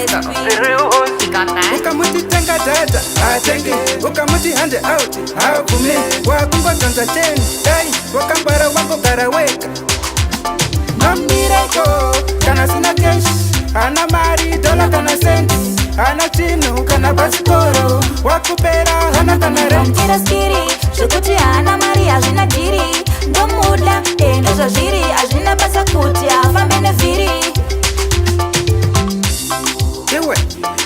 Pasco. You got that? Ukamuti tenga data, atengi. Ukamuti hande out, hakumi. Wakumba tanza cheni, hey. Wakambara wako karaweka. Mamireko, kana sina cash. Ana mari, dola kana senti. Ana chino, kana basikoro. Wakupera, hana kana renti. Tira skiri, shukuti ana mari, azina jiri. Ndo mudla, endo zaziri. Azina basa kuti, afambe nefiri. Ewe,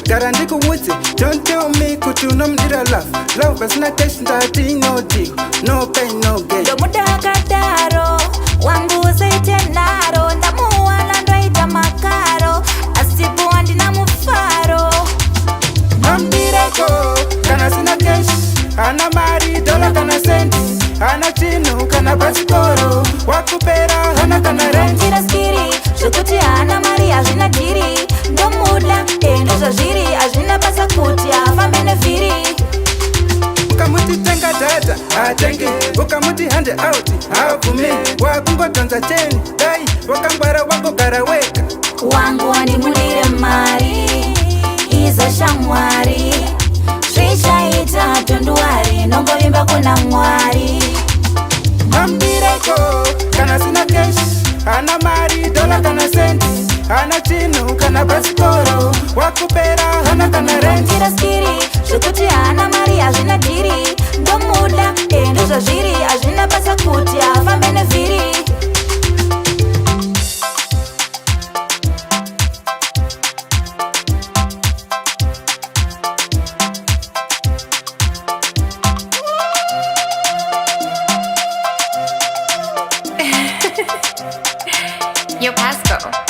garandiku wuti. Don't tell me kutuno mdira love. Love is not cash, ndati no deal. No pain, no gain. Ndo muda kataro, wangu zaite naro. Ndamuwana ndo ita makaro. Asipu wandi na mufaro. Mamireko, kana sina cash. Ana mari, dola kana senti. Ana chino, kana basikoro. Wakupera, hana kana renti. Tira skiri, shukuti ana mari, azina jiri. Ndo mudla, endo zaziri. Azina basa kuti, afambe nefiri. Ukamuti tenga data, atengi. Ukamuti hande out, hakumi. Wakungo tanza cheni, hey. Wakambara wako karaweka. Wangu wandimulire mari, izo shamwari. Shishaita tunduari, nongo vimba kuna mwari. Mamireko, kana sina cash. Ana mari, dola kana senti. Ana chino, kana basikoro. Wakupera, hana kana renti. Tira skiri, shukuti ana mari, azina jiri. Ndo mudla, endo zaziri. Azina basa kuti, afambe nefiri. Yo, Pasco.